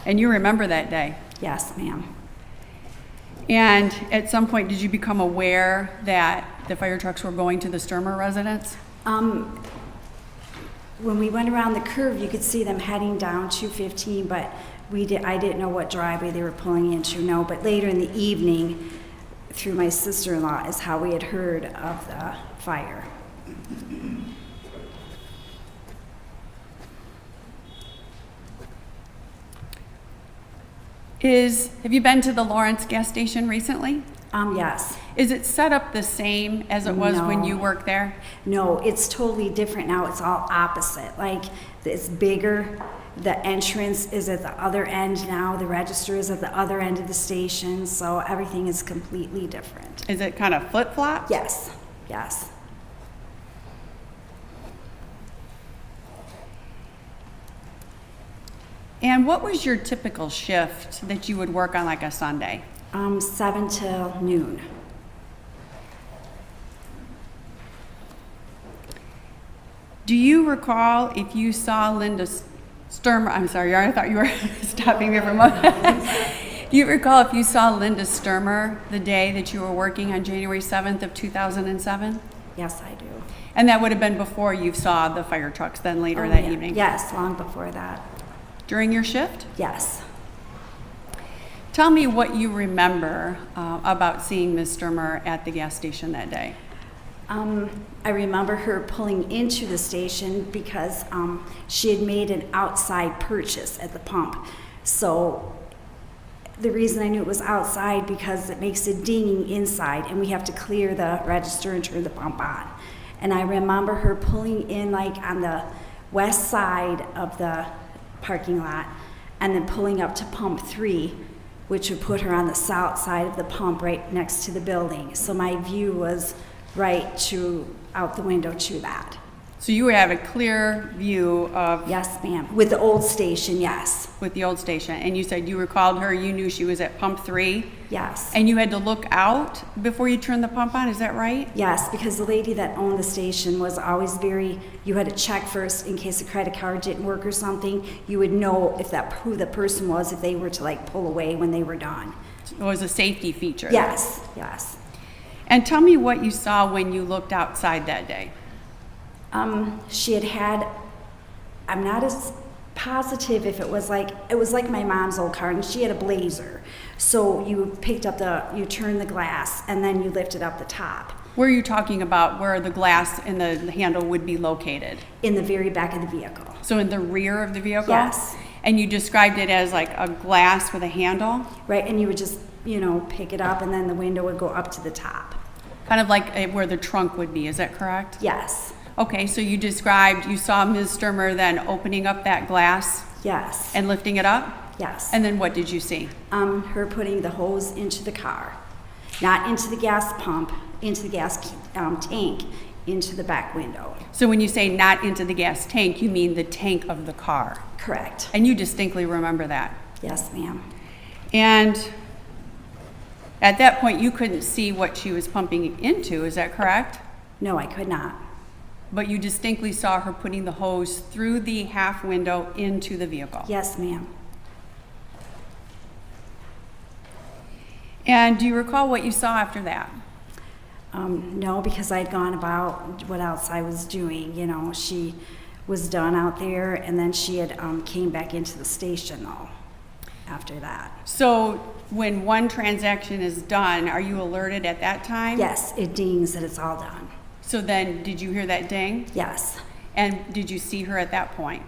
And you remember that day? Yes, ma'am. And at some point, did you become aware that the fire trucks were going to the Stermer residence? When we went around the curve, you could see them heading down 215, but I didn't know what driveway they were pulling into, no. But later in the evening, through my sister-in-law, is how we had heard of the fire. Have you been to the Lawrence gas station recently? Yes. Is it set up the same as it was when you worked there? No, it's totally different now. It's all opposite. Like, it's bigger. The entrance is at the other end now. The register is at the other end of the station. So everything is completely different. Is it kind of flip-flop? Yes, yes. And what was your typical shift that you would work on like a Sunday? 7 till noon. Do you recall if you saw Linda Stermer? I'm sorry, I thought you were stopping me for a moment. Do you recall if you saw Linda Stermer the day that you were working on January 7th of 2007? Yes, I do. And that would have been before you saw the fire trucks then later that evening? Yes, long before that. During your shift? Yes. Tell me what you remember about seeing Ms. Stermer at the gas station that day. I remember her pulling into the station because she had made an outside purchase at the pump. So the reason I knew it was outside because it makes a dinging inside and we have to clear the register and turn the pump on. And I remember her pulling in like on the west side of the parking lot and then pulling up to pump 3, which would put her on the south side of the pump right next to the building. So my view was right out the window to that. So you have a clear view of... Yes, ma'am. With the old station, yes. With the old station. And you said you recalled her, you knew she was at pump 3? Yes. And you had to look out before you turned the pump on, is that right? Yes, because the lady that owned the station was always you had to check first in case the credit card didn't work or something. You would know who the person was if they were to like pull away when they were done. It was a safety feature. Yes, yes. And tell me what you saw when you looked outside that day. She had, I'm not as positive if it was like my mom's old car, and she had a Blazer. So you you turned the glass, and then you lifted up the top. Where are you talking about where the glass and the handle would be located? In the very back of the vehicle. So in the rear of the vehicle? Yes. And you described it as like a glass with a handle? Right, and you would just, pick it up, and then the window would go up to the top. Kind of like where the trunk would be, is that correct? Yes. Okay, so you saw Ms. Stermer then opening up that glass? Yes. And lifting it up? Yes. And then what did you see? Her putting the hose into the car. Not into the gas pump, into the gas tank, into the back window. So when you say not into the gas tank, you mean the tank of the car? Correct. And you distinctly remember that? Yes, ma'am. And at that point, you couldn't see what she was pumping into, is that correct? No, I could not. But you distinctly saw her putting the hose through the half window into the vehicle? Yes, ma'am. And do you recall what you saw after that? No, because I'd gone about what else I was doing. She was done out there, and then she had came back into the station, though, after that. So when one transaction is done, are you alerted at that time? Yes, it dings that it's all done. So then, did you hear that ding? Yes. And did you see her at that point?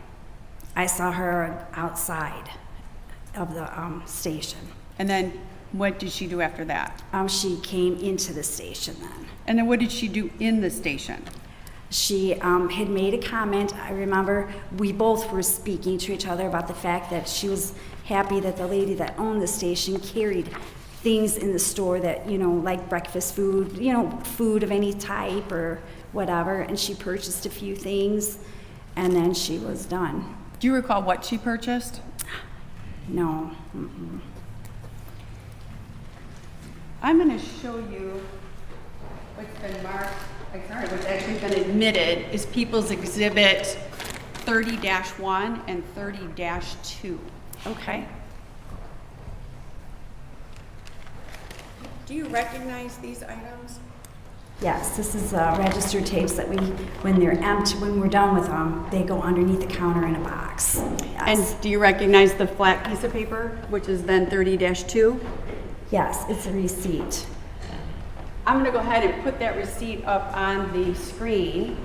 I saw her outside of the station. And then what did she do after that? She came into the station then. And then what did she do in the station? She had made a comment. I remember we both were speaking to each other about the fact that she was happy that the lady that owned the station carried things in the store that, like breakfast food, food of any type or whatever. And she purchased a few things, and then she was done. Do you recall what she purchased? No. Mm-mm. I'm going to show you what's been marked, what's actually been admitted is People's Exhibit 30-1 and 30-2. Okay. Do you recognize these items? Yes, this is register tapes that when they're empty, when we're done with them, they go underneath the counter in a box. Yes. And do you recognize the flat piece of paper, which is then 30-2? Yes, it's a receipt. I'm going to go ahead and put that receipt up on the screen.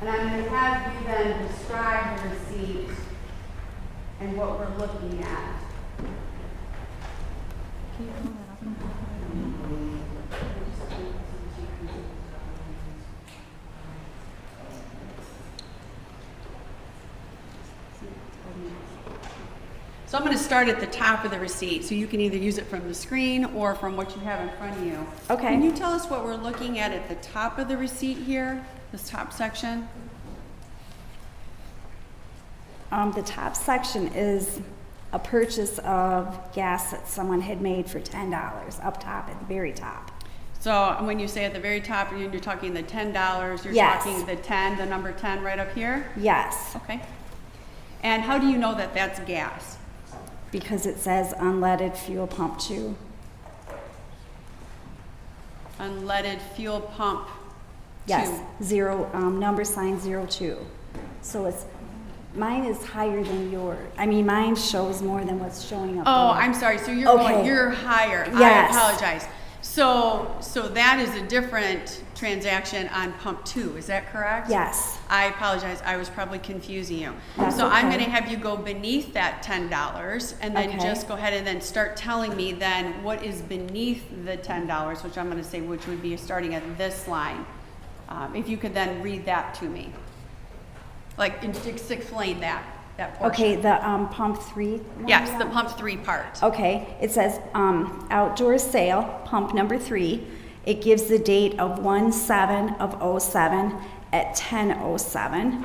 And I'm going to have you then describe the receipt and what we're looking at. So I'm going to start at the top of the receipt, so you can either use it from the screen or from what you have in front of you. Okay. Can you tell us what we're looking at the top of the receipt here, this top section? The top section is a purchase of gas that someone had made for $10, up top at the very top. So when you say at the very top, you're talking the $10, you're Yes. talking the 10, the number 10 right up here? Yes, Okay. And how do you know that that's gas? because it says unleaded fuel pump 2. Unleaded fuel pump 2. Yes, number sign 02. So mine is higher than yours. I mean, mine shows more than what's showing up Oh, there. I'm sorry. So you're Okay. you're higher. Yes. I apologize. So that is a different transaction on pump 2. Is that correct? Yes. I apologize. I was probably confusing you. That's so I'm okay. going to have you go beneath that $10 and then Okay. just go ahead and then start telling me then what is beneath the $10, which I'm going to say which would be starting at this line. If you could then read that to me. Like, just explain that portion. Okay, the pump 3 one? Yes, the pump 3 part. Okay, it says outdoor sale, pump number 3. It gives the date of 1/7/07 at 10:07.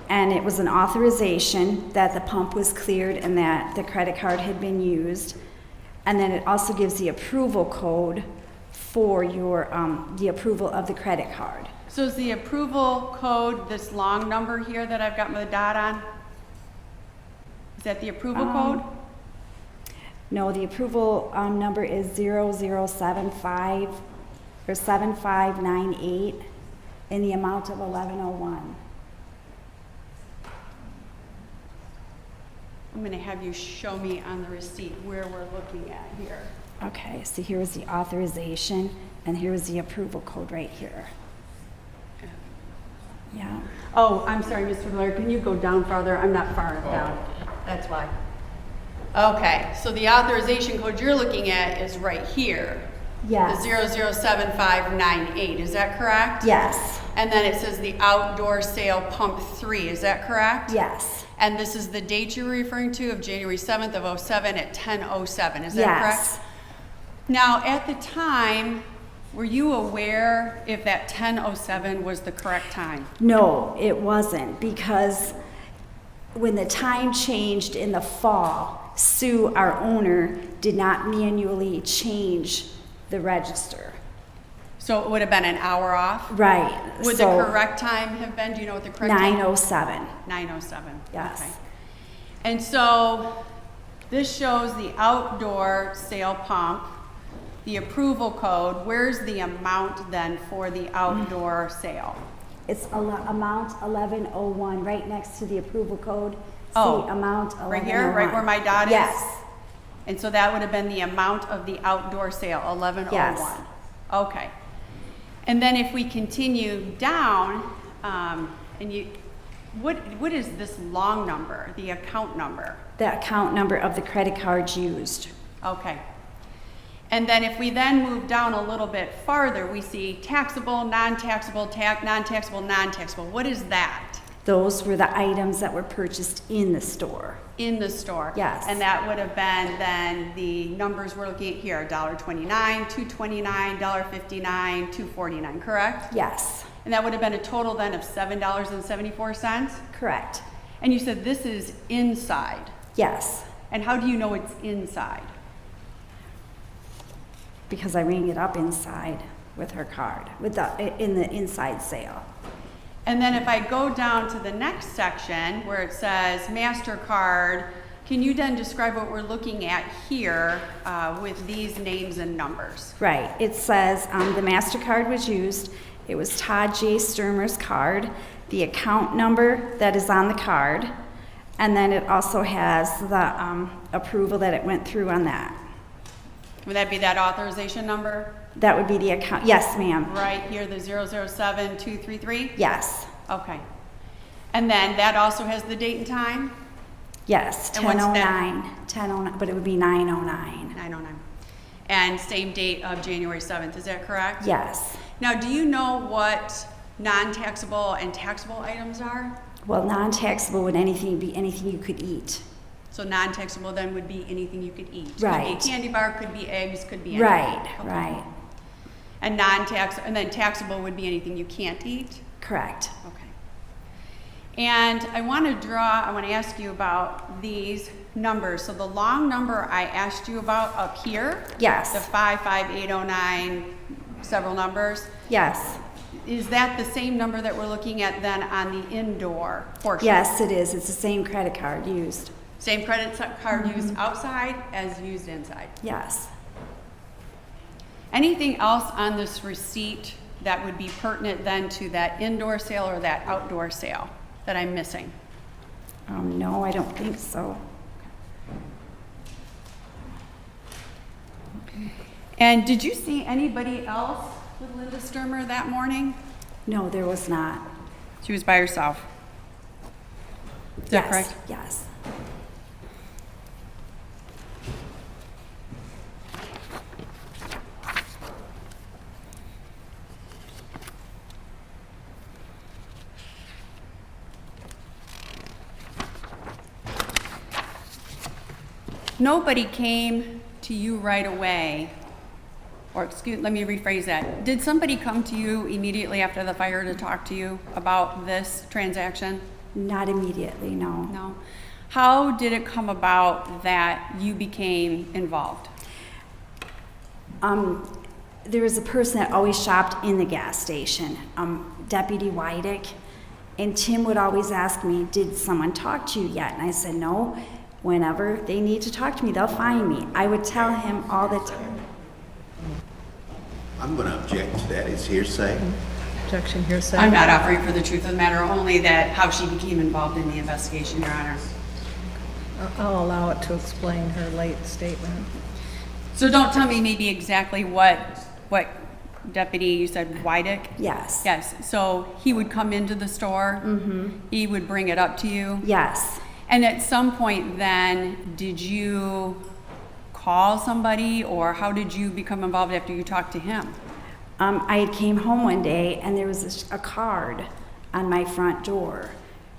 And it was an authorization that the pump was cleared and that the credit card had been used. And then it also gives the approval code for your the approval of the credit card. So is the approval code this long number here that I've got my dot on? Is that the approval code? No, the approval number is 0075 or 7598 in the amount of 1101. I'm going to have you show me on the receipt where we're looking at here. Okay, so here's the authorization and here's the approval code right here. Yeah. Oh, I'm sorry, Mr. Blair. Can you go down farther? I'm not far enough down. That's why. Okay, so the authorization code you're looking at is right here. Yes. The 007598. Is that correct? Yes. And then it says the outdoor sale pump 3. Is that correct? Yes. And this is the date you're referring to of January 7th of 07 at 10:07. Is that correct? Yes. Now, at the time, were you aware if that 10:07 was the correct time? No, it wasn't, because when the time changed in the fall, Sue, our owner, did not manually change the register. So it would have been an hour off? Right. Would so the correct time have been, do you know what the correct time? 9:07. 9:07. Yes. Okay. And so this shows the outdoor sale pump, the approval code. Where's the amount then for the outdoor sale? It's amount 1101, right next to the approval code. Oh, See, amount 1101. right here, right where my dot is? Yes. And so that would have been the amount of the outdoor sale, 1101. Yes. Okay. And then if we continue down, what is this long number, the account number? The account number of the credit cards used. Okay. And then if we then move down a little bit farther, we see taxable, non-taxable, non-taxable, non-taxable. What is that? Those were the items that were purchased in the store. In the store. Yes. And that would have been then the numbers we're looking at here, $1.29, $2.29, $1.59, $2.49, correct? Yes, And that would have been a total then of $7.74? correct. And you said this is inside. Yes, And how do you know it's inside? because I rang it up inside with her card, in the inside sale. And then if I go down to the next section where it says MasterCard, Can you then describe what we're looking at here with these names and numbers? Right. It says the MasterCard was used. It was Todd J. Stermer's card, the account number that is on the card, and then it also has the approval that it went through on that. Would that be that authorization number? That would be the account. Yes, ma'am. Right here, the 007233? Yes. Okay. And then that also has the date and time? Yes. And what's that? 10:09, but it would be 9:09. 909. And same date of January 7th, is that correct? Yes. Now, do you know what non-taxable and taxable items are? Well, non-taxable would be anything you could eat. So non-taxable then would be anything you could eat. Right. Could be a candy bar, could be eggs, could be anything. Right, Okay. right. And then taxable would be anything you can't eat? Correct. Okay. And I want to ask you about these numbers. So the long number I asked you about up here, Yes. the 55809, several numbers, Yes. is that the same number that we're looking at then on the indoor portion? Yes, it is. It's the same credit card used. Same credit card used outside as used inside? Yes. Anything else on this receipt that would be pertinent then to that indoor sale or that outdoor sale that I'm missing? No, I don't think so. And did you see anybody else with Linda Stermer that morning? No, there was not. She was by herself. Is that Yes. correct? Yes. Nobody came to you right away, or let me rephrase that. Did somebody come to you immediately after the fire to talk to you about this transaction? Not immediately, no. No. How did it come about that you became involved? There was a person that always shopped in the gas station, Deputy Wydick, and Tim would always ask me, did someone talk to you yet? And I said, no. Whenever they need to talk to me, they'll find me. I would tell him all the time. I'm going to object to that. It's hearsay. Objection, hearsay. I'm not offering for the truth of the matter, only that how she became involved in the investigation, Your Honor. I'll allow it to explain her late statement. So don't tell me maybe exactly what Deputy, you said Wydick? Yes. Yes, so he would come into the store? Mm-hmm. He would bring it up to you? Yes. And at some point then, did you call somebody, or how did you become involved after you talked to him? I came home one day and there was a card on my front door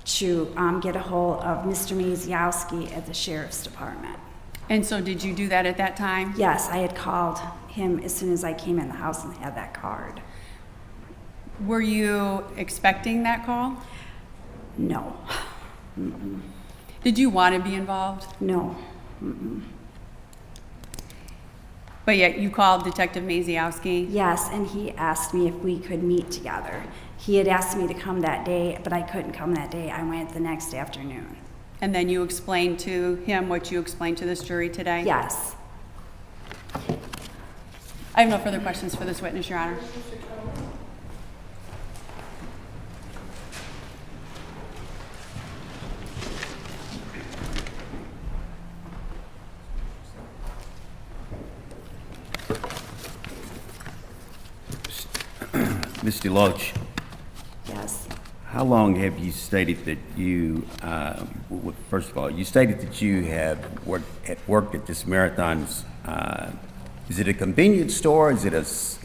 to get a hold of Mr. Maziowski at the Sheriff's Department. And so did you do that at that time? Yes, I had called him as soon as I came in the house and had that card. Were you expecting that call? No. Did you want to be involved? No. But yet you called Detective Maziowski? Yes, and he asked me if we could meet together. He had asked me to come that day, but I couldn't come that day. I went the next afternoon. And then you explained to him what you explained to this jury today? Yes. I have no further questions for this witness, Your Honor. Ms. Deloach, Yes. how long have you stated that you, first of all, you stated that you have worked at this Marathon's, is it a convenience store or is it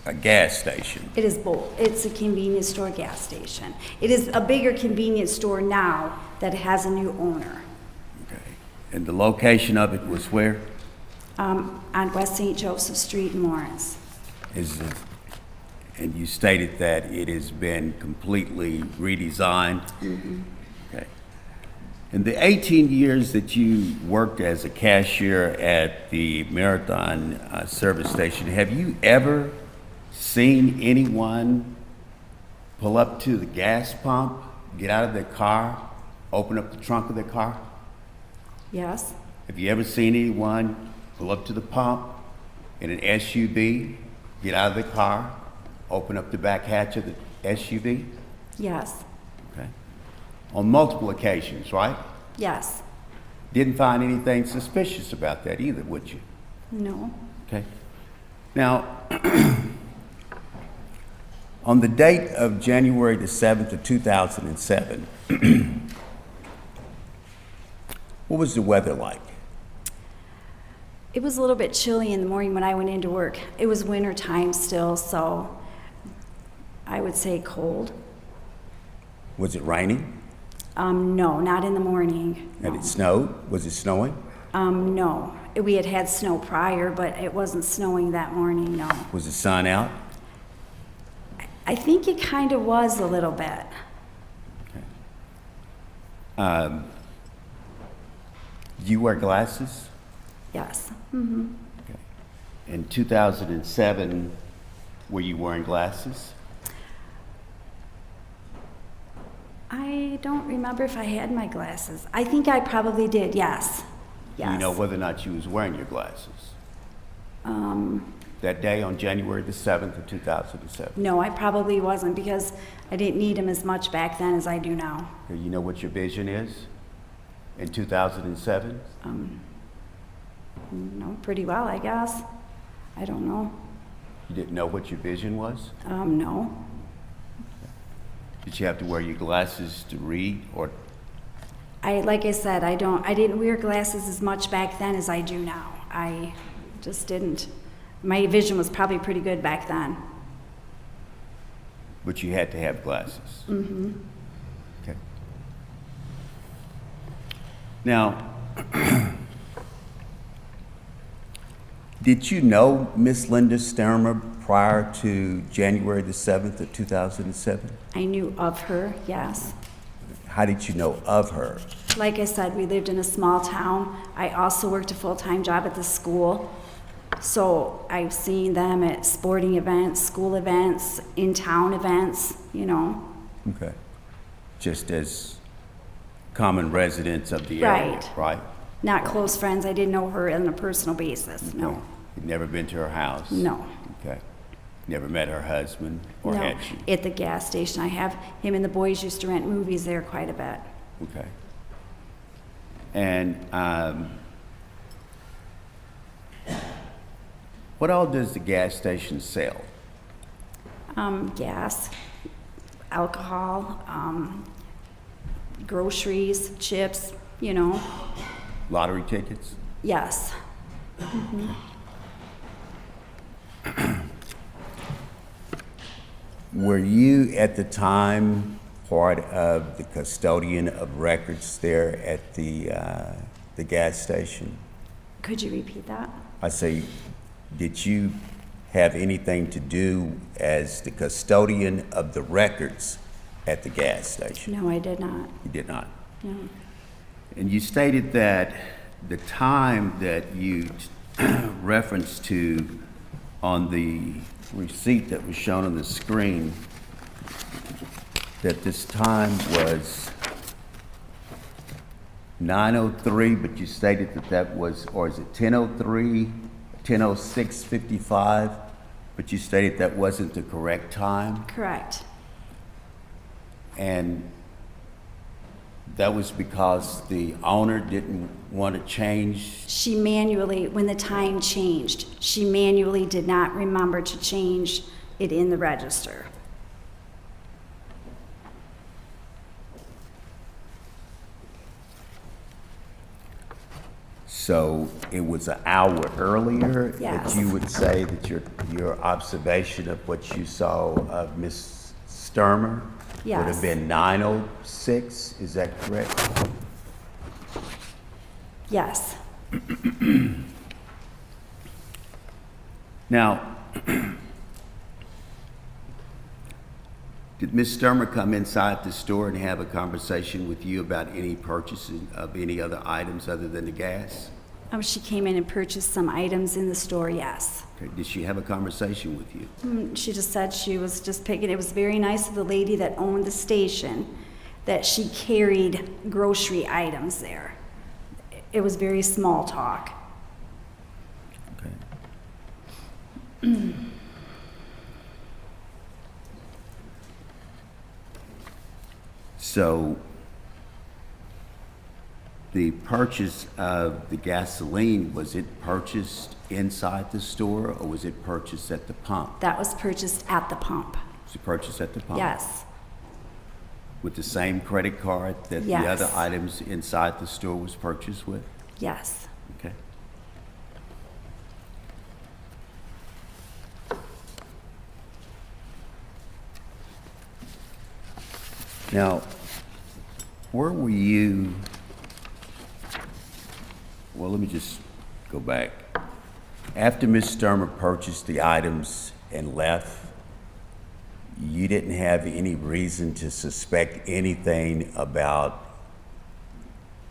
a gas station? It is both. It's a convenience store, gas station. It is a bigger convenience store now that has a new owner. Okay. And the location of it was where? On West St. Joseph Street in Lawrence. And you stated that it has been completely redesigned? Mm-hmm. Okay. In the 18 years that you worked as a cashier at the Marathon service station, have you ever seen anyone pull up to the gas pump, get out of their car, open up the trunk of their car? Yes. Have you ever seen anyone pull up to the pump in an SUV, get out of the car, open up the back hatch of the SUV? Yes. Okay. On multiple occasions, right? Yes. Didn't find anything suspicious about that either, would you? No. Okay. Now, on the date of January the 7th of 2007, what was the weather like? It was a little bit chilly in the morning when I went into work. It was winter time still, so I would say cold. Was it raining? No, not in the morning. Had No. it snowed? Was it snowing? No. We had had snow prior, but it wasn't snowing that morning, no. Was the sun out? I think it kind of was a little bit. Do you wear glasses? Yes. Okay. In 2007, were you wearing glasses? I don't remember if I had my glasses. I think I probably did, yes. Yes. Do you know whether or not you was wearing your glasses? That day on January the 7th of 2007? No, I probably wasn't because I didn't need them as much back then as I do now. Do you know what your vision is in 2007? No, pretty well, I guess. I don't know. You didn't know what your vision was? No. Did you have to wear your glasses to read, or Like I said, I didn't wear glasses as much back then as I do now. I just didn't. My vision was probably pretty good back then. but you had to have glasses? Mm-hmm. Okay. Now, did you know Miss Linda Stermer prior to January the 7th of 2007? I knew of her, yes. How did you know of her? Like I said, we lived in a small town. I also worked a full-time job at the school. So I've seen them at sporting events, school events, in-town events, you know. Okay. Just as common residents of the area, Right. right? Not close friends. I didn't know her on a personal basis, no. You'd never been to her house? No. Okay. Never met her husband, or No. had you? At the gas station. I have him and the boys used to rent movies there quite a bit. Okay. And what all does the gas station sell? Gas, alcohol, groceries, chips, you know. Lottery tickets? Yes. Were you at the time part of the custodian of records there at the gas station? Could you repeat that? I say, did you have anything to do as the custodian of the records at the gas station? No, I did not. You did not. No. And you stated that the time that you referenced to on the receipt that was shown on the screen, that this time was 9:03, but you stated that that was, or is it 10:03, 10:06:55, but you stated that wasn't the correct time? Correct. And that was because the owner didn't want to change? She manually, when the time changed, she manually did not remember to change it in the register. So it was an hour earlier? Yes. That you would say that your observation of what you saw of Miss Stermer would Yes. have been 9:06, is that correct? Yes. Now, did Miss Stermer come inside the store and have a conversation with you about any purchasing of any other items other than the gas? She came in and purchased some items in the store, yes. Okay, did she have a conversation with you? She just said she was just picking, it was very nice of the lady that owned the station, that she carried grocery items there. it was very small talk. Okay. So the purchase of the gasoline, was it purchased inside the store or was it purchased at the pump? That was purchased at the pump. Was it purchased at the pump? Yes, With the same credit card that the Yes. other items inside the store was purchased with? yes. Okay. Now, where were you? Well, let me just go back. After Ms. Stermer purchased the items and left, you didn't have any reason to suspect anything about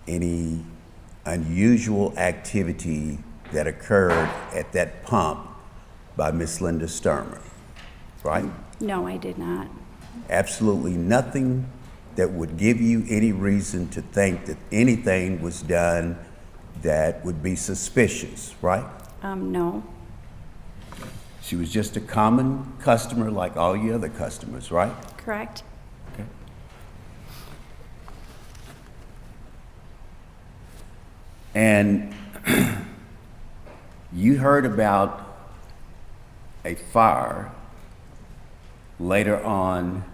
any unusual activity that occurred at that pump by Miss Linda Stermer, right? No, I did not. Absolutely nothing that would give you any reason to think that anything was done that would be suspicious, right? No, She was just a common customer like all your other customers, right? correct? Okay. And you heard about a fire later on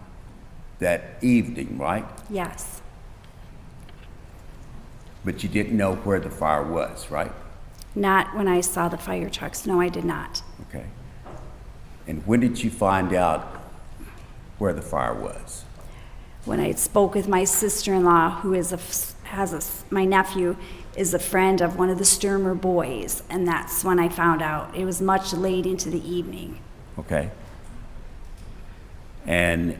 that evening, right? Yes, But you didn't know where the fire was, right? not when I saw the fire trucks. No, I did not. Okay. And when did you find out where the fire was? When I spoke with my sister-in-law, who is my nephew is a friend of one of the Stermer boys, and that's when I found out. It was much late into the evening. Okay. And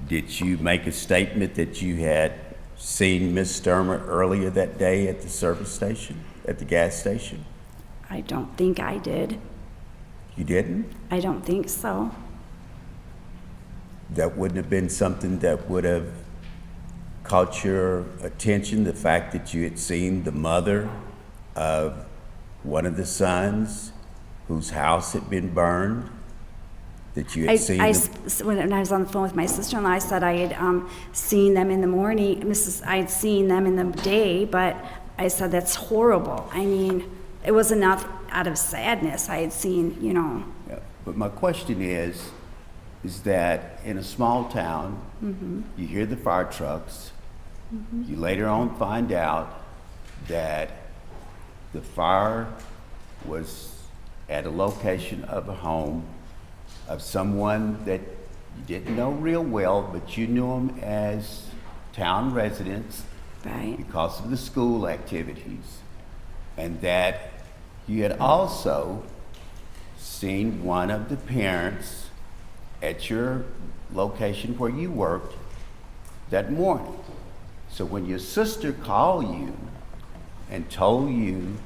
did you make a statement that you had seen Miss Stermer earlier that day at the service station, at the gas station? I don't think I did. You didn't? I don't think so. That wouldn't have been something that would have caught your attention, the fact that you had seen the mother of one of the sons whose house had been burned? That you had seen them? When I was on the phone with my sister-in-law, I said I had seen them in the morning. I had seen them in the day, but I said that's horrible. I mean, it was enough out of sadness. I had seen, Yeah. But my question is that in a small town, you hear the fire trucks, you later on find out that the fire was at a location of a home of someone that you didn't know real well, but you knew them as town residents right? because of the school activities, and that you had also seen one of the parents at your location where you worked that morning. So when your sister called you and told you,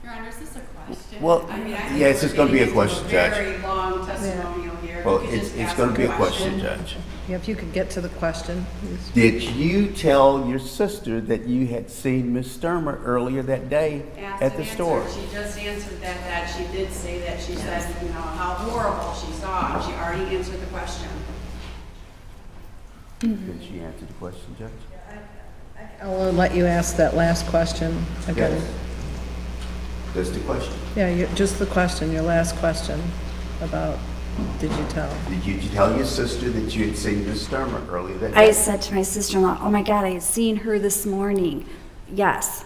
Your Honor, is this a question? Well, I mean, I think yes, we're it's gonna be a getting into question, Judge. Very long testimonial here. well, We could it's just ask going to be a the question, Judge. Yeah, if you could get to the question, please. Did you tell your sister that you had seen Miss Stermer earlier that day Asked at and the store? answered. She just answered that she did say that. She said, how horrible she saw him. She already answered the question. Did she answer the question, Judge? I'll let you ask that last question again. Yes. That's the question. Yeah, just the question, your last question about, did you tell? Did you tell your sister that you had seen Miss Stermer earlier that I day? said to my sister-in-law, oh my God, I had seen her this morning. Yes.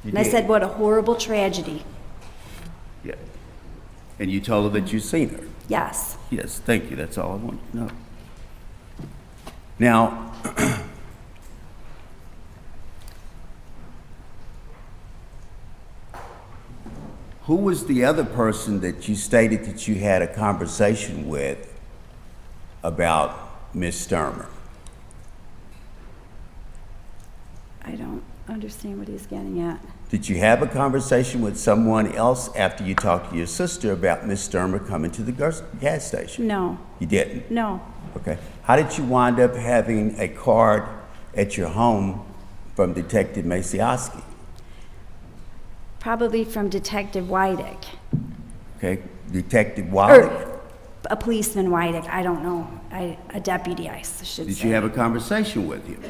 You And I did? said, what a horrible tragedy. Yeah. And you told her that you'd seen her? Yes. Yes, thank you. That's all I wanted to know. Now, who was the other person that you stated that you had a conversation with about Miss Stermer? I don't understand what he's getting at. Did you have a conversation with someone else after you talked to your sister about Miss Stermer coming to the gas station? No, You didn't? no. Okay. How did you wind up having a card at your home from Detective Maciowski? Probably from Detective Wydick. Okay, Detective Wallach? Or a policeman Wydick, I don't know. A deputy, I should Did say. you have a conversation with him?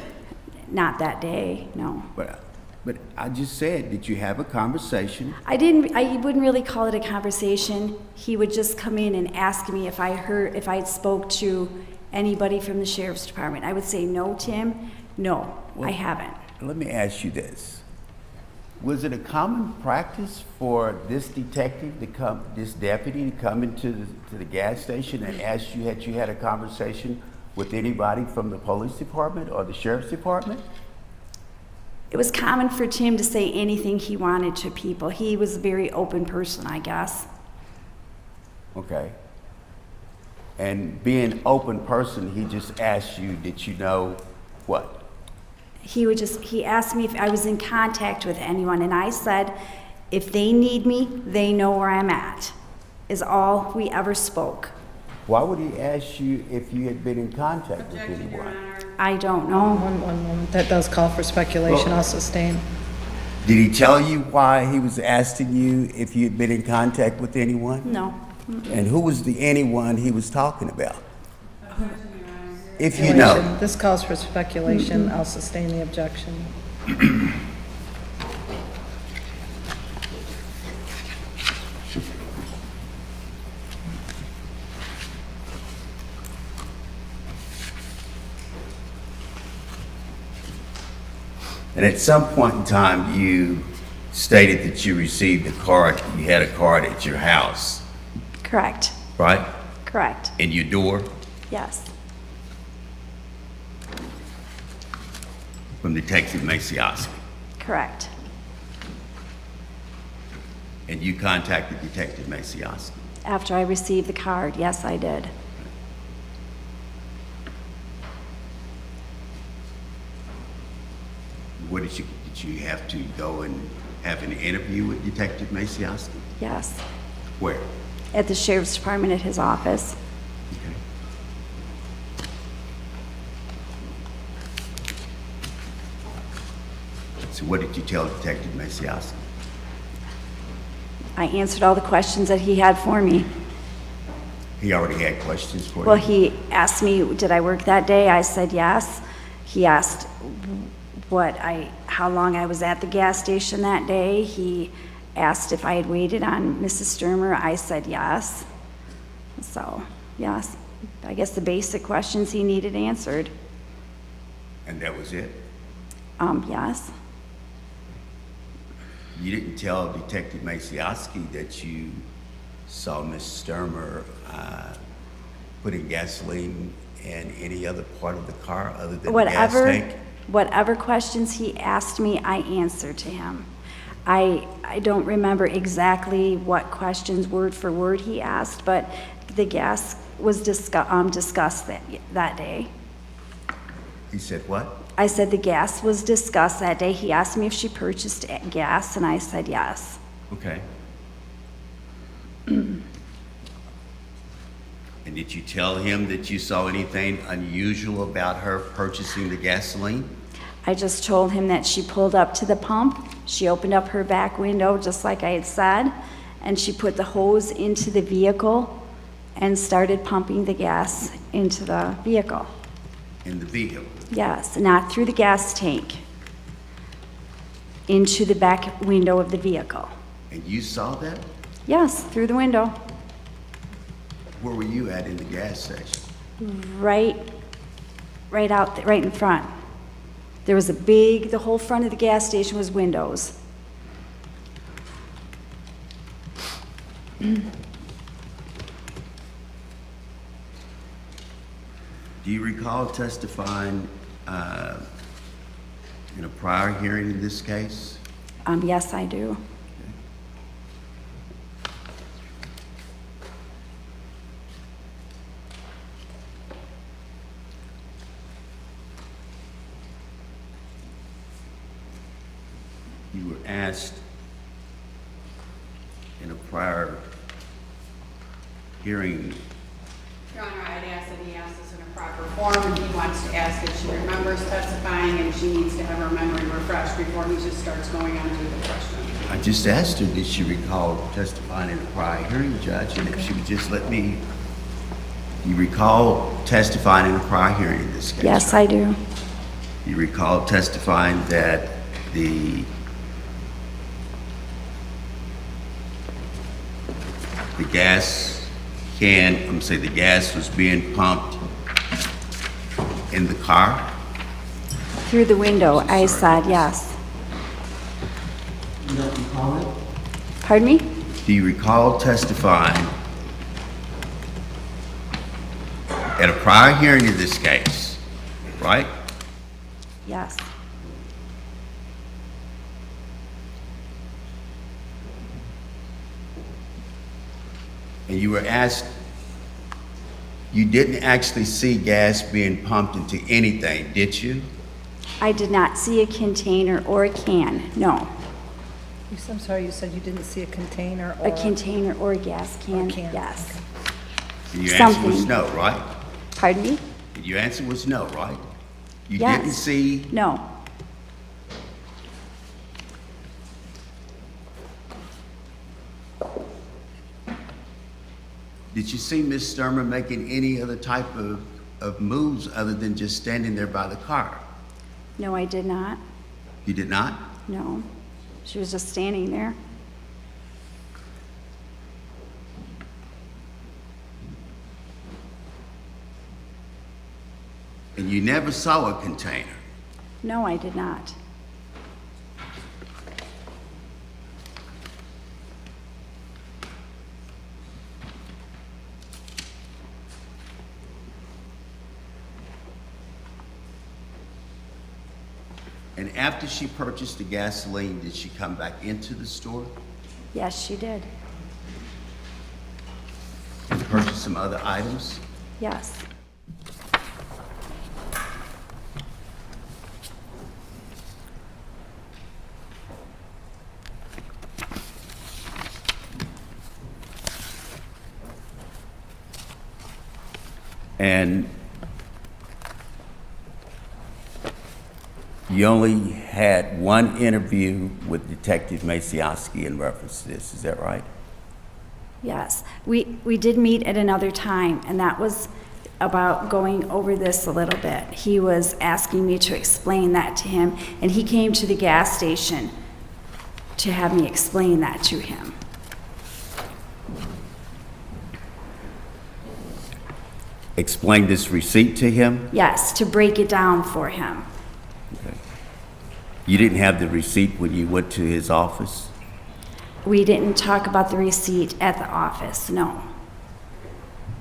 Not that day, no. But I just said, did you have a conversation? I wouldn't really call it a conversation. He would just come in and ask me if I spoke to anybody from the sheriff's department. I would say, no, Tim, no, I haven't. Let me ask you this. Was it a common practice for this detective to come, this deputy to come into the gas station and ask you, had you had a conversation with anybody from the police department or the sheriff's department? It was common for Tim to say anything he wanted to people. He was a very open person, I guess. Okay. And being an open person, he just asked you, did you know what? He asked me if I was in contact with anyone, and I said, if they need me, they know where I'm at, is all we ever spoke. Why would he ask you if you had been in contact with anyone? I don't know. One moment, that does call for speculation, I'll sustain. Did he tell you why he was asking you if you had been in contact with anyone? No. And who was the anyone he was talking about? If you know. This calls for speculation, I'll sustain the objection. And at some point in time, you stated that you received a card, you had a card at your house, Correct. right? Correct. In your door Yes. from Detective Maciowski. Correct. And you contacted Detective Maciowski. After I received the card, yes, I did. What did you have to go and have an interview with Detective Maciowski? Yes. Where? At the sheriff's department at his office. Okay. So what did you tell Detective Maciowski? I answered all the questions that he had for me. He already had questions for Well, you? he asked me, did I work that day? I said yes. He asked how long I was at the gas station that day. He asked if I had waited on Mrs. Stermer. I said yes. So, yes, I guess the basic questions he needed answered. And that was it? Yes. You didn't tell Detective Maciowski that you saw Miss Stermer putting gasoline in any other part of the car other than the gas tank? Whatever questions he asked me, I answered to him. I don't remember exactly what questions word for word he asked, but the gas was discussed that day. He said what? I said the gas was discussed that day. He asked me if she purchased gas, and I said yes. Okay. And did you tell him that you saw anything unusual about her purchasing the gasoline? I just told him that she pulled up to the pump, she opened up her back window just like I had said, and she put the hose into the vehicle and started pumping the gas into the vehicle. In the vehicle? Yes, not through the gas tank, into the back window of the vehicle. And you saw that? Yes, through the window. Where were you at in the gas station? Right in front. There was the whole front of the gas station was windows. Do you recall testifying in a prior hearing in this case? Yes, I do. You were asked in a prior hearing Your Honor, I'd ask that he ask this in a proper form, and he wants to ask if she remembers testifying, and she needs to have her memory refreshed before he just starts going on to the question. I just asked her, did she recall testifying in a prior hearing, Judge? And if she would just let me, you recall testifying in a prior hearing in this case? Yes, right? I do. You recall testifying that the gas can, I'm saying the gas was being pumped in the car? Through the window, I Sorry. said yes. You don't recall it? Pardon me? Do you recall testifying at a prior hearing in this case, right? Yes. And you were asked, you didn't actually see gas being pumped into anything, did you? I did not see a container or a can, no. I'm sorry, you said you didn't see a container or? A container or a gas can, can, yes. And your answer was Something. no, right? Pardon me? And your answer was no, right? You Yes. didn't see, No. did you see Ms. Stermer making any other type of moves other than just standing there by the car? No, I did not. You did not? No. She was just standing there. And you never saw a container? No, I did not. And after she purchased the gasoline, did she come back into the store Yes, she did. and purchase some other items? Yes. And you only had one interview with Detective Maciowski in reference to this, is that right? Yes. We did meet at another time, and that was about going over this a little bit. He was asking me to explain that to him, and he came to the gas station to have me explain that to him. Explain this receipt to him? Yes, to break it down for him. You didn't have the receipt when you went to his office? We didn't talk about the receipt at the office, no.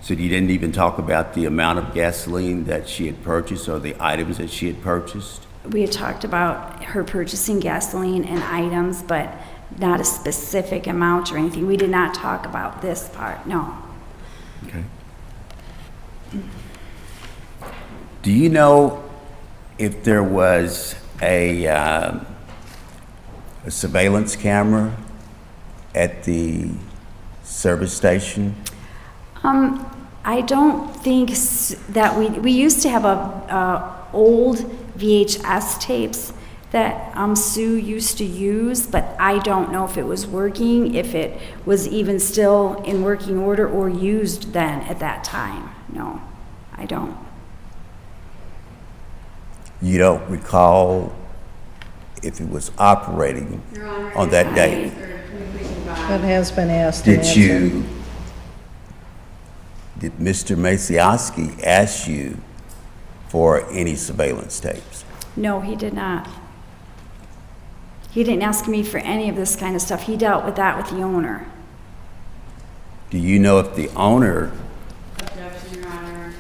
So you didn't even talk about the amount of gasoline that she had purchased or the items that she had purchased? We had talked about her purchasing gasoline and items, but not a specific amount or anything. We did not talk about this part, no. Okay. Do you know if there was a surveillance camera at the service station? I don't think that we used to have a old VHS tapes that Sue used to use, but I don't know if it was working, if it was even still in working order or used then at that time. No, I don't. You don't recall if it was operating Your Honor, on that day? Can you please move on? That has been asked and answered. Did Mr. Maciowski ask you for any surveillance tapes? No, he did not. He didn't ask me for any of this kind of stuff. He dealt with that with the owner. Do you know if the owner, Objection, Your Honor.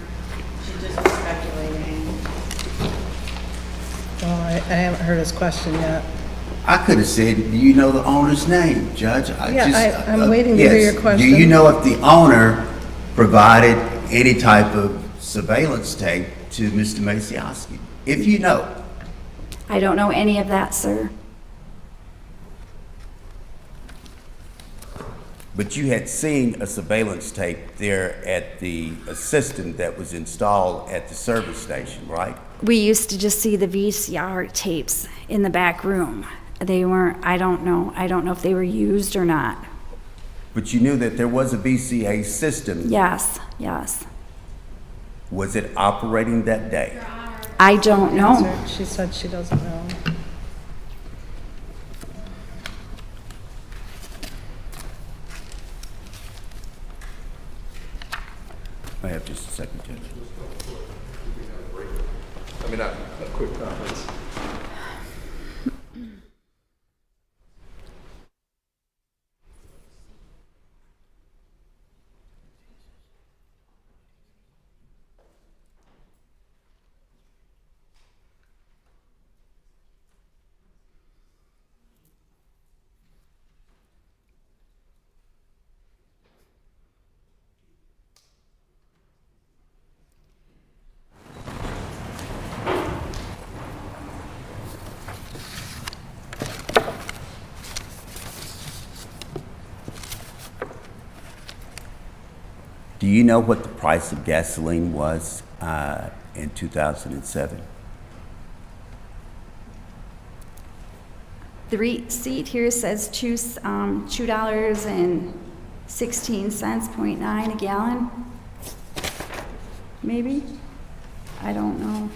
She just was speculating. Well, I haven't heard his question yet. I could have said, do you know the owner's name, Judge? I'm waiting to hear yes. your question. Do you know if the owner provided any type of surveillance tape to Mr. Maciowski? If you know. I don't know any of that, sir. But you had seen a surveillance tape there at the assistant that was installed at the service station, right? We used to just see the VCR tapes in the back room. They weren't, I don't know if they were used or not. But you knew that there was a VCA system. Yes, yes. Was it operating that day? I don't know. She said she doesn't know. I have just a second, Judge. I mean, a quick conference. Do you know what the price of gasoline was in 2007? The receipt here says $2.16, 0.9 a gallon. Maybe? I don't know.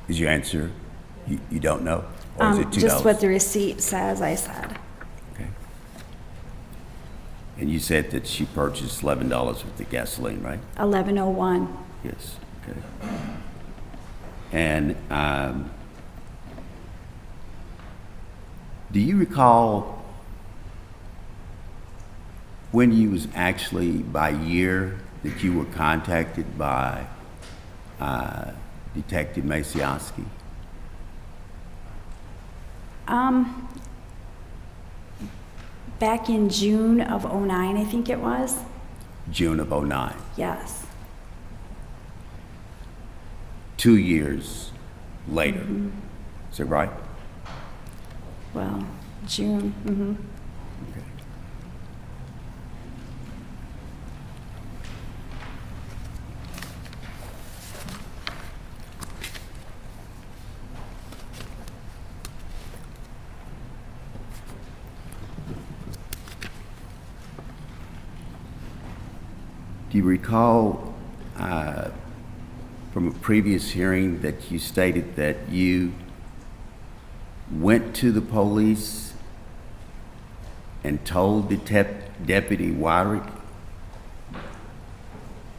Is your answer, you don't know? Or is it $2? Just what the receipt says, I said. Okay. And you said that she purchased $11 worth of gasoline, right? 1101. Yes, okay. And do you recall when you was actually, by year, that you were contacted by Detective Maciowski? Back in June of '09, I think it was. June of '09. Yes. 2 years later. Is that right? Well, June. Okay. Do you recall from a previous hearing that you stated that you went to the police and told Deputy Wyrick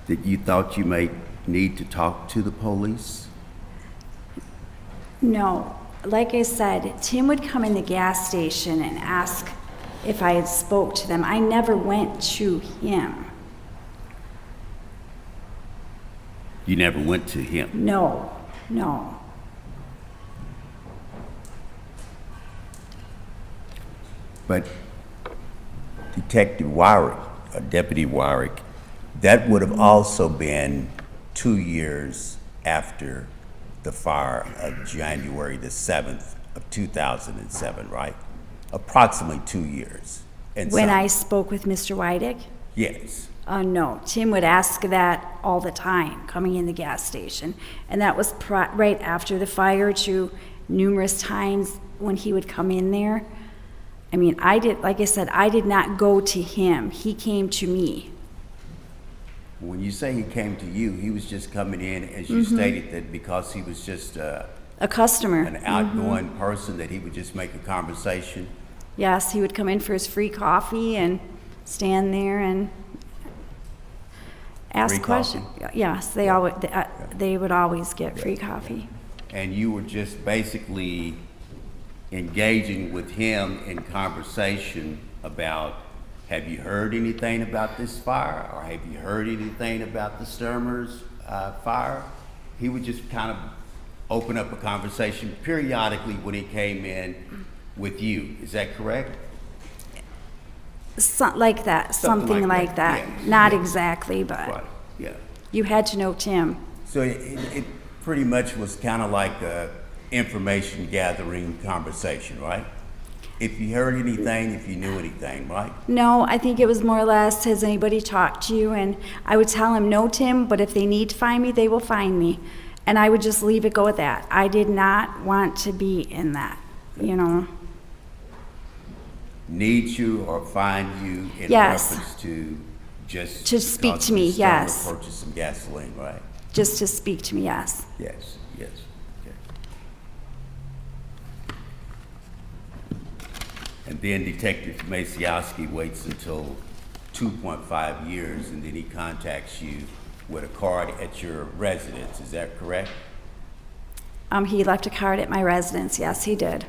that you thought you may need to talk to the police? No. Like I said, Tim would come in the gas station and ask if I had spoke to them. I never went to him. You never went to him? No, no. But Detective Wyrick, Deputy Wyrick, that would have also been 2 years after the fire of January the 7th of 2007, right? Approximately 2 years. And When some. I spoke with Mr. Wydick? Yes. No, Tim would ask that all the time, coming in the gas station. And that was right after the fire, too, numerous times when he would come in there. I mean, like I said, I did not go to him. He came to me. When you say he came to you, he was just coming in, as you stated, that because he was just A customer. an outgoing person, that he would just make a conversation. Yes, he would come in for his free coffee and stand there and ask Free questions. coffee? Yes, they would always get free coffee. And you were just basically engaging with him in conversation about, have you heard anything about this fire? Or have you heard anything about the Stermer's fire? He would just kind of open up a conversation periodically when he came in with you. Is that correct? Like that, something like that. yeah. Not Yeah. exactly, but Right. Yeah. You had to know Tim. So it pretty much was kind of like a information gathering conversation, right? If you heard anything, if you knew anything, right? No, I think it was more or less, has anybody talked to you? And I would tell him, no, Tim, but if they need to find me, they will find me. And I would just leave it go at that. I did not want to be in that, you know. Need you or find you in Yes. reference to just To speak because to me, you're starting yes. to purchase some gasoline, right? Just to speak to me, yes. Yes, yes. Okay. And then Detective Maciowski waits until 2.5 years, and then he contacts you with a card at your residence. Is that correct? He left a card at my residence. Yes, he did.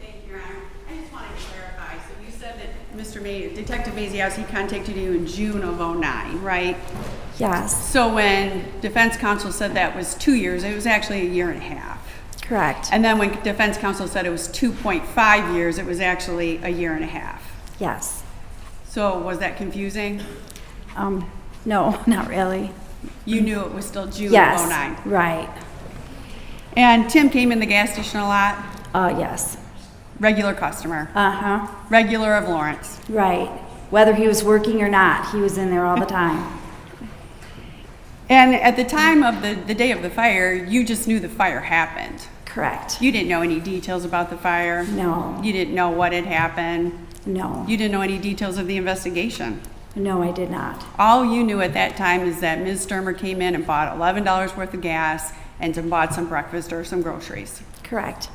Thank you, Your Honor. I just wanted to clarify. So you said that Detective Maziowski contacted you in June of '09, right? Yes, So when defense counsel said that was 2 years, it was actually a year and a half. correct. And then when defense counsel said it was 2.5 years, it was actually a year and a half. Yes. So was that confusing? No, not really. You knew it was still June Yes, of '09. right. And Tim came in the gas station a lot, Yes. regular customer, Uh-huh, regular of Lawrence. right. Whether he was working or not, he was in there all the time. And at the time of the day of the fire, you just knew the fire happened. Correct. You didn't know any details about the fire. No, You didn't know what had happened. no, You didn't know any details of the investigation. no, I did not. All you knew at that time is that Ms. Stermer came in and bought $11 worth of gas and bought some breakfast or some groceries. Correct.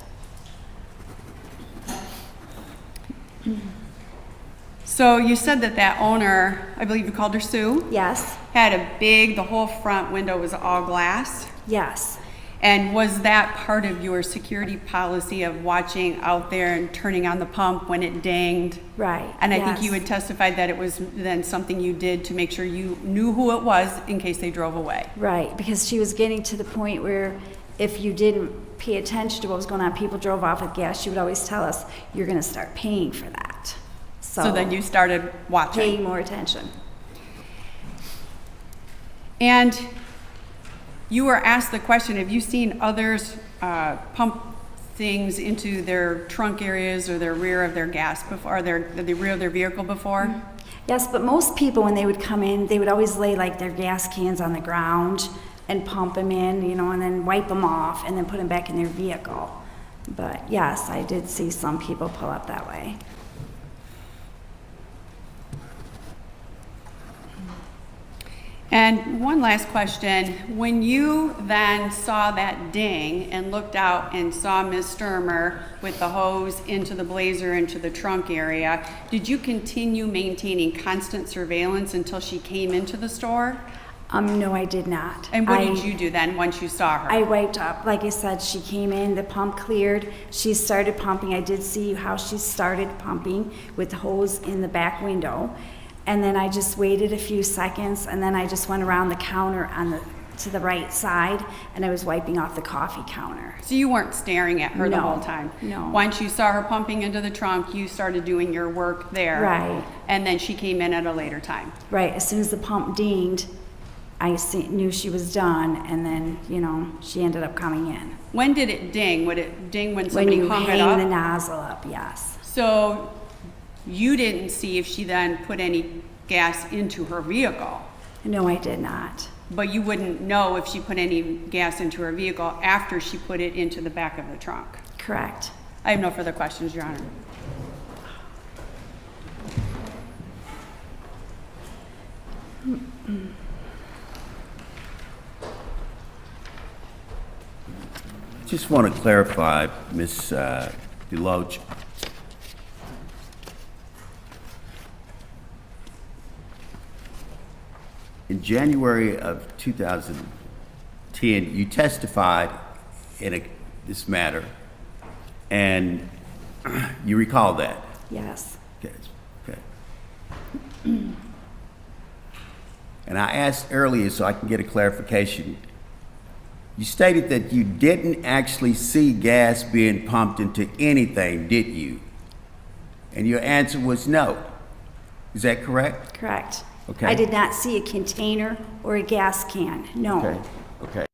So you said that owner, I believe you called her Sue, Yes, had the whole front window was all glass. yes, And was that part of your security policy of watching out there and turning on the pump when it dinged? right. And I think you yes. had testified that it was then something you did to make sure you knew who it was in case they drove away. Right, because she was getting to the point where if you didn't pay attention to what was going on, people drove off with gas, she would always tell us, you're going to start paying for that. So then you started watching. Paying more attention. And you were asked the question, have you seen others pump things into their trunk areas or their rear of their gas before, or the rear of their vehicle before? Yes, but most people, when they would come in, they would always lay like their gas cans on the ground and pump them in, you know, and then wipe them off and then put them back in their vehicle. But yes, I did see some people pull up that way. And one last question. When you then saw that ding and looked out and saw Ms. Stermer with the hose into the blazer into the trunk area, did you continue maintaining constant surveillance until she came into the store? No, I did not. And what did you do then once you saw her? I wiped up. Like I said, she came in, the pump cleared, she started pumping. I did see how she started pumping with the hose in the back window. And then I just waited a few seconds, and then I just went around the counter to the right side, and I was wiping off the coffee counter. So you weren't staring at her the No, whole time? no. Once you saw her pumping into the trunk, you started doing your work there? Right. And then she came in at a later time? Right, as soon as the pump dinged, knew she was done, and then, you know, she ended up coming in. When did it ding? Would it ding when When somebody you hung it hang up? the nozzle up, yes. So you didn't see if she then put any gas into her vehicle, No, I did not. but you wouldn't know if she put any gas into her vehicle after she put it into the back of the trunk. Correct. I have no further questions, Your Honor. just want to clarify, Ms. Deloach. In January of 2010, you testified in this matter, and you recall that? Yes. Okay. Okay. And I asked earlier so I can get a clarification. You stated that you didn't actually see gas being pumped into anything, did you? And your answer was no. Is that correct? Correct. Okay. I did not see a container or a gas can, no. Okay. Okay.